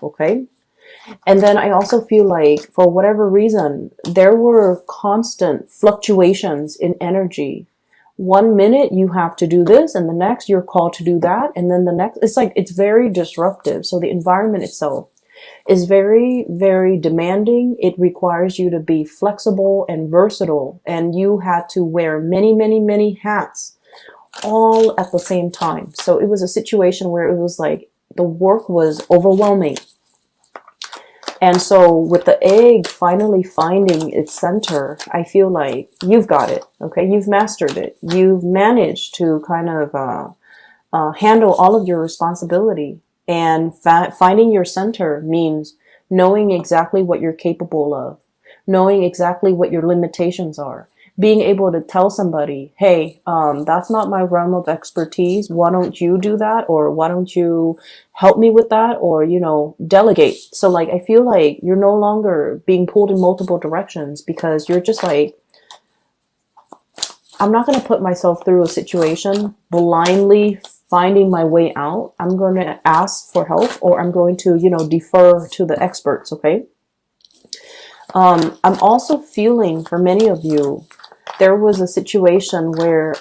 okay? And then I also feel like for whatever reason, there were constant fluctuations in energy. One minute you have to do this, and the next you're called to do that, and then the next, it's like it's very disruptive. So the environment itself is very, very demanding. It requires you to be flexible and versatile, and you had to wear many, many, many hats all at the same time. So it was a situation where it was like the work was overwhelming. And so with the egg finally finding its center, I feel like you've got it. Okay, you've mastered it. You've managed to kind of handle all of your responsibility. And finding your center means knowing exactly what you're capable of, knowing exactly what your limitations are, being able to tell somebody, hey, that's not my realm of expertise. Why don't you do that? Or why don't you help me with that? Or, you know, delegate. So like, I feel like you're no longer being pulled in multiple directions because you're just like, I'm not going to put myself through a situation blindly finding my way out. I'm going to ask for help, or I'm going to, you know, defer to the experts. Okay. I'm also feeling for many of you, there was a situation where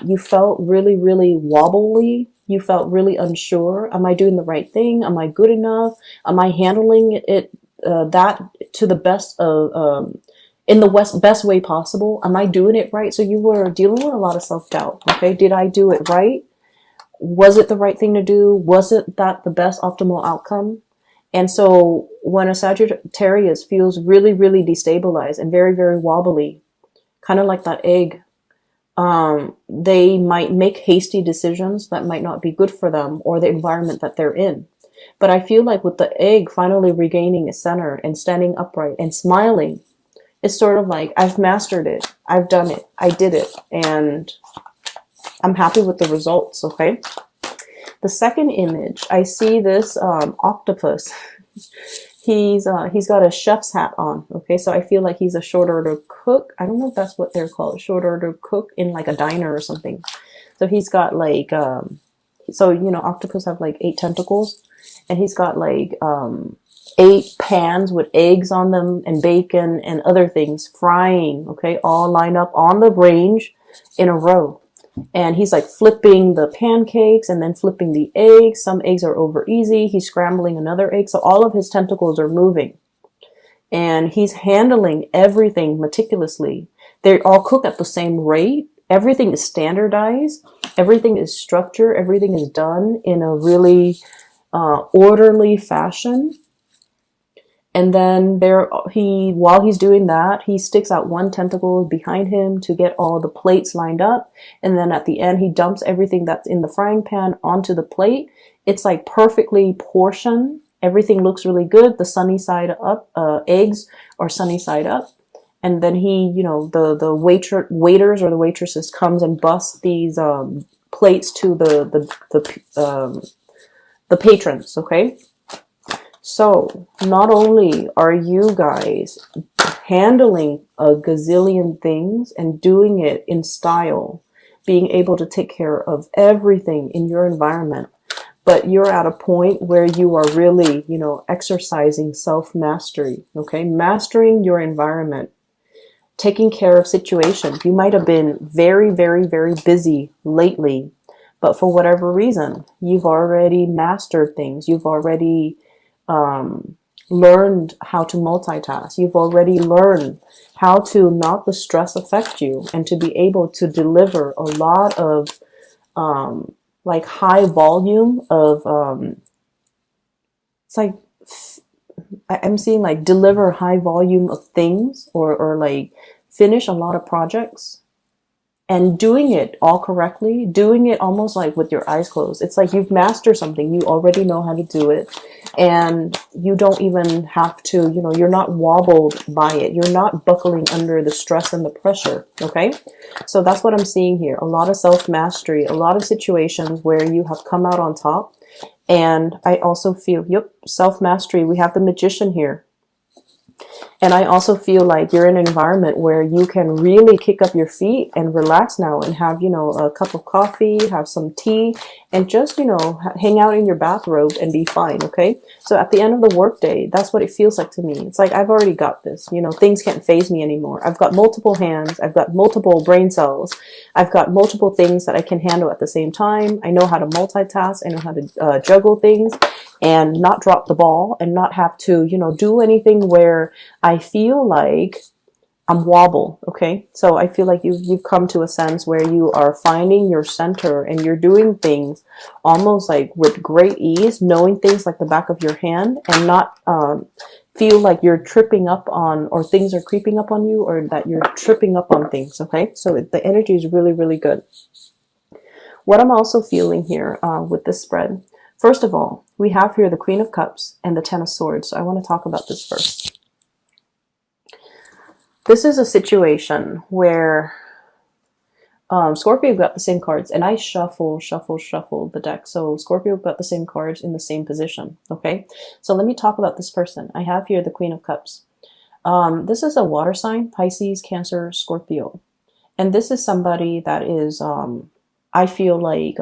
you felt really, really wobbly. You felt really unsure. Am I doing the right thing? Am I good enough? Am I handling it that to the best of in the best way possible? Am I doing it right? So you were dealing with a lot of self-doubt. Okay, did I do it right? Was it the right thing to do? Was it that the best optimal outcome? And so when a Sagittarius feels really, really destabilized and very, very wobbly, kind of like that egg, they might make hasty decisions that might not be good for them or the environment that they're in. But I feel like with the egg finally regaining its center and standing upright and smiling, it's sort of like, I've mastered it. I've done it. I did it. And I'm happy with the results. Okay. The second image, I see this octopus. He's got a chef's hat on. Okay, so I feel like he's a short order cook. I don't know if that's what they're called, short order cook in like a diner or something. So he's got like so you know, octopus have like 8 tentacles, and he's got like 8 pans with eggs on them and bacon and other things frying. Okay, all lined up on the range in a row. And he's like flipping the pancakes and then flipping the eggs. Some eggs are over easy. He's scrambling another egg. So all of his tentacles are moving. And he's handling everything meticulously. They all cook at the same rate. Everything is standardized. Everything is structured. Everything is done in a really orderly fashion. And then while he's doing that, he sticks out one tentacle behind him to get all the plates lined up. And then at the end, he dumps everything that's in the frying pan onto the plate. It's like perfectly portioned. Everything looks really good. The sunny side up, eggs are sunny side up. And then he, you know, the waiters or the waitresses comes and busts these plates to the patrons. Okay. So not only are you guys handling a gazillion things and doing it in style, being able to take care of everything in your environment, but you're at a point where you are really, you know, exercising self-mastery, okay? Mastering your environment, taking care of situations. You might have been very, very, very busy lately, but for whatever reason, you've already mastered things. You've already learned how to multitask. You've already learned how to not the stress affect you and to be able to deliver a lot of like high volume of it's like I'm seeing like deliver high volume of things or like finish a lot of projects and doing it all correctly, doing it almost like with your eyes closed. It's like you've mastered something. You already know how to do it. And you don't even have to, you know, you're not wobbled by it. You're not buckling under the stress and the pressure. Okay. So that's what I'm seeing here. A lot of self-mastery, a lot of situations where you have come out on top. And I also feel, yep, self-mastery. We have the magician here. And I also feel like you're in an environment where you can really kick up your feet and relax now and have, you know, a cup of coffee, have some tea, and just, you know, hang out in your bathrobe and be fine, okay? So at the end of the workday, that's what it feels like to me. It's like, I've already got this. You know, things can't phase me anymore. I've got multiple hands. I've got multiple brain cells. I've got multiple things that I can handle at the same time. I know how to multitask. I know how to juggle things and not drop the ball and not have to, you know, do anything where I feel like I'm wobble. Okay. So I feel like you've come to a sense where you are finding your center and you're doing things almost like with great ease, knowing things like the back of your hand and not, feel like you're tripping up on, or things are creeping up on you, or that you're tripping up on things. Okay. So the energy is really, really good. What I'm also feeling here, with this spread, first of all, we have here the Queen of Cups and the Ten of Swords. So I want to talk about this first. This is a situation where Scorpio got the same cards, and I shuffle the deck. So Scorpio got the same cards in the same position. Okay, so let me talk about this person. I have here the Queen of Cups. This is a water sign, Pisces, Cancer, Scorpio. And this is somebody that is, I feel like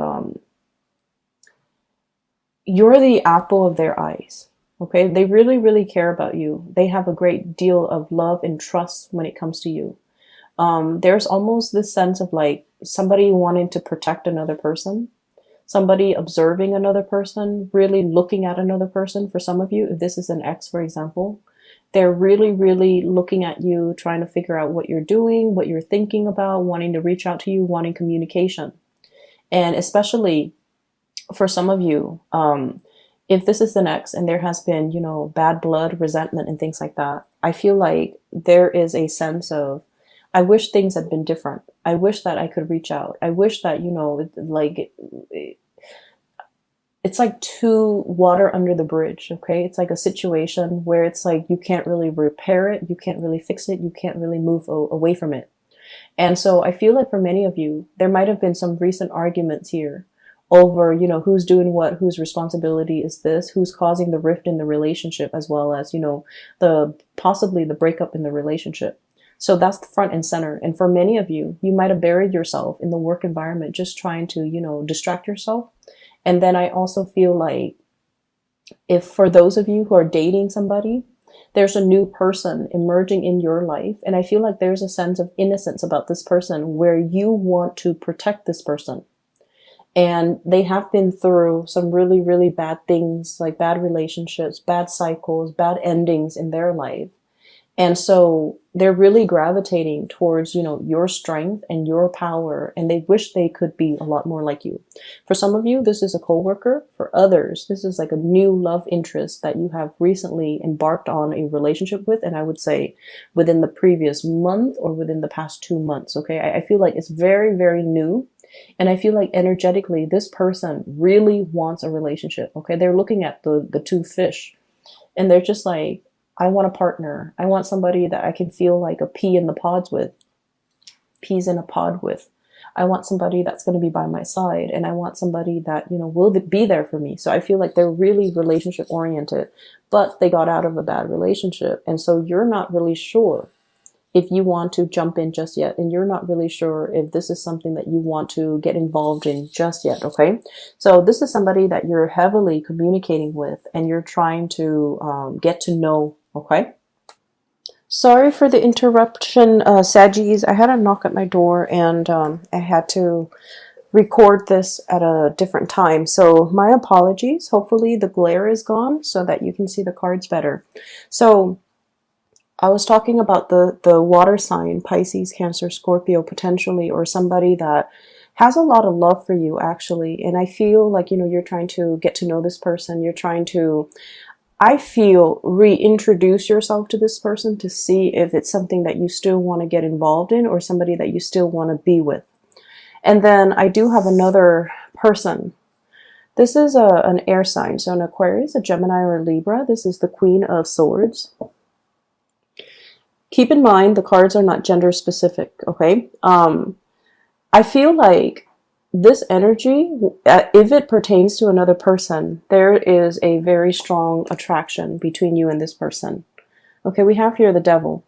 you're the apple of their eyes. Okay, they really, really care about you. They have a great deal of love and trust when it comes to you. There's almost this sense of like somebody wanting to protect another person, somebody observing another person, really looking at another person. For some of you, if this is an ex, for example, they're really, really looking at you, trying to figure out what you're doing, what you're thinking about, wanting to reach out to you, wanting communication. And especially for some of you, if this is an ex and there has been, you know, bad blood, resentment, and things like that, I feel like there is a sense of, I wish things had been different. I wish that I could reach out. I wish that, you know, like, it's like too water under the bridge, okay? It's like a situation where it's like you can't really repair it, you can't really fix it, you can't really move away from it. And so I feel like for many of you, there might have been some recent arguments here over, you know, who's doing what, whose responsibility is this, who's causing the rift in the relationship, as well as, you know, possibly the breakup in the relationship. So that's the front and center. And for many of you, you might have buried yourself in the work environment, just trying to, you know, distract yourself. And then I also feel like if for those of you who are dating somebody, there's a new person emerging in your life. And I feel like there's a sense of innocence about this person where you want to protect this person. And they have been through some really, really bad things, like bad relationships, bad cycles, bad endings in their life. And so they're really gravitating towards, you know, your strength and your power, and they wish they could be a lot more like you. For some of you, this is a coworker. For others, this is like a new love interest that you have recently embarked on a relationship with, and I would say within the previous month or within the past 2 months, okay? I feel like it's very, very new, and I feel like energetically, this person really wants a relationship, okay? They're looking at the two fish, and they're just like, I want a partner. I want somebody that I can feel like a pea in the pods with, peas in a pod with. I want somebody that's going to be by my side, and I want somebody that, you know, will be there for me. So I feel like they're really relationship oriented, but they got out of a bad relationship. And so you're not really sure if you want to jump in just yet, and you're not really sure if this is something that you want to get involved in just yet, okay? So this is somebody that you're heavily communicating with, and you're trying to get to know, okay? Sorry for the interruption, Saggies. I had a knock at my door, and I had to record this at a different time. So my apologies. Hopefully the glare is gone so that you can see the cards better. So I was talking about the water sign, Pisces, Cancer, Scorpio, potentially, or somebody that has a lot of love for you, actually. And I feel like, you know, you're trying to get to know this person. You're trying to, I feel, reintroduce yourself to this person to see if it's something that you still want to get involved in, or somebody that you still want to be with. And then I do have another person. This is an air sign, so an Aquarius, a Gemini, or a Libra. This is the Queen of Swords. Keep in mind, the cards are not gender specific, okay? I feel like this energy, if it pertains to another person, there is a very strong attraction between you and this person. Okay, we have here the devil.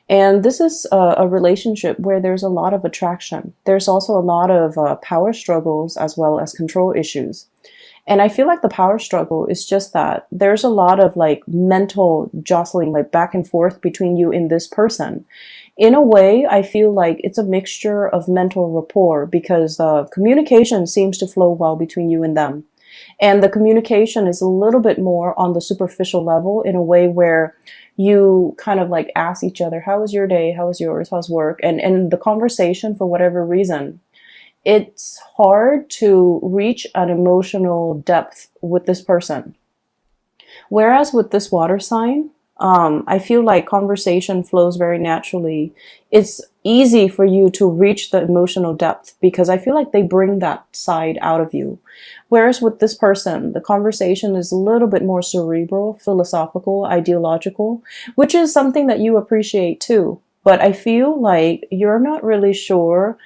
And this is a relationship where there's a lot of attraction. There's also a lot of power struggles as well as control issues. And I feel like the power struggle is just that there's a lot of like mental jostling, like back and forth between you and this person. In a way, I feel like it's a mixture of mental rapport because the communication seems to flow well between you and them. And the communication is a little bit more on the superficial level in a way where you kind of like ask each other, how was your day? How was yours? How's work? And the conversation, for whatever reason, it's hard to reach an emotional depth with this person. Whereas with this water sign, I feel like conversation flows very naturally. It's easy for you to reach the emotional depth because I feel like they bring that side out of you. Whereas with this person, the conversation is a little bit more cerebral, philosophical, ideological, which is something that you appreciate too. But I feel like you're not really sure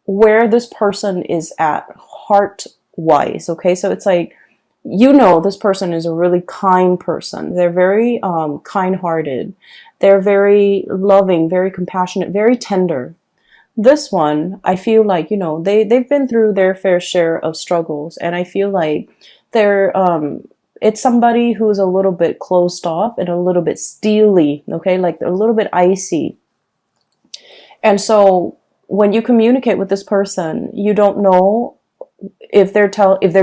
where this person is at heart wise. Okay, so it's like, you know, this person is a really kind person. They're very kind hearted. They're very loving, very compassionate, very tender. This one, I feel like, you know, they've been through their fair share of struggles, and I feel like they're it's somebody who's a little bit closed off and a little bit steely, okay, like a little bit icy. And so when you communicate with this person, you don't know if they're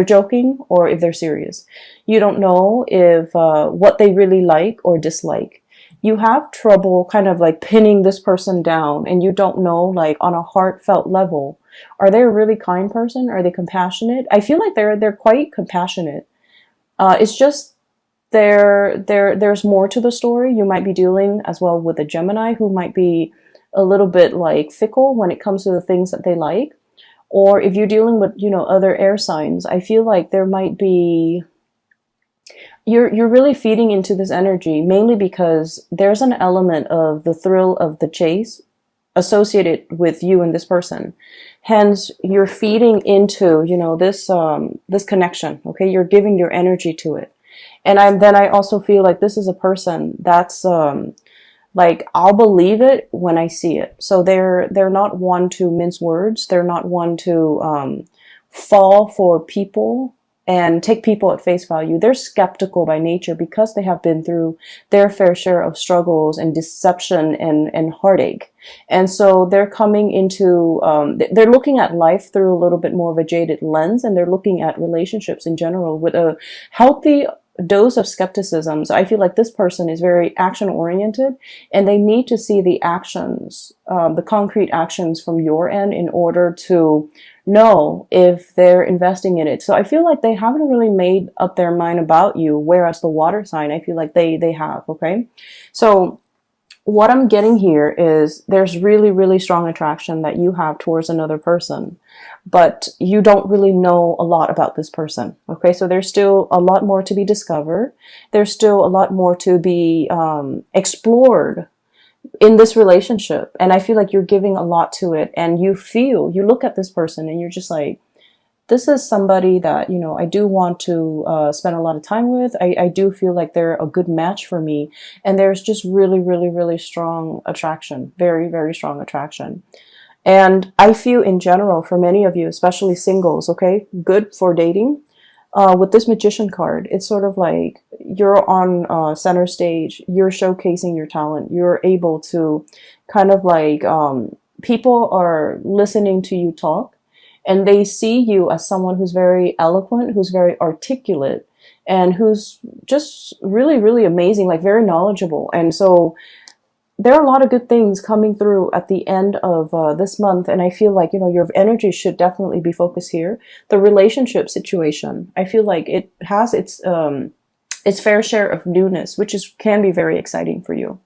joking or if they're serious. You don't know if what they really like or dislike. You have trouble kind of like pinning this person down, and you don't know, like, on a heartfelt level, are they a really kind person? Are they compassionate? I feel like they're quite compassionate. It's just there's more to the story. You might be dealing as well with a Gemini who might be a little bit like fickle when it comes to the things that they like. Or if you're dealing with, you know, other air signs, I feel like there might be, you're really feeding into this energy mainly because there's an element of the thrill of the chase associated with you and this person. Hence, you're feeding into, you know, this connection. Okay, you're giving your energy to it. And I also feel like this is a person that's like, I'll believe it when I see it. So they're not one to mince words. They're not one to fall for people and take people at face value. They're skeptical by nature because they have been through their fair share of struggles and deception and heartache. And so they're coming into, they're looking at life through a little bit more of a jaded lens, and they're looking at relationships in general with a healthy dose of skepticism. So I feel like this person is very action oriented, and they need to see the actions, the concrete actions from your end in order to know if they're investing in it. So I feel like they haven't really made up their mind about you, whereas the water sign, I feel like they have. Okay, so what I'm getting here is there's really, really strong attraction that you have towards another person, but you don't really know a lot about this person. Okay, so there's still a lot more to be discovered. There's still a lot more to be explored in this relationship. And I feel like you're giving a lot to it, and you look at this person and you're just like, this is somebody that, you know, I do want to spend a lot of time with. I do feel like they're a good match for me. And there's just really, really, really strong attraction. Very, very strong attraction. And I feel in general, for many of you, especially singles, okay, good for dating. With this Magician card, it's sort of like you're on center stage. You're showcasing your talent. You're able to kind of like, people are listening to you talk. And they see you as someone who's very eloquent, who's very articulate, and who's just really, really amazing, like very knowledgeable. And so there are a lot of good things coming through at the end of this month. And I feel like, you know, your energy should definitely be focused here. The relationship situation, I feel like it has its fair share of newness, which can be very exciting for you.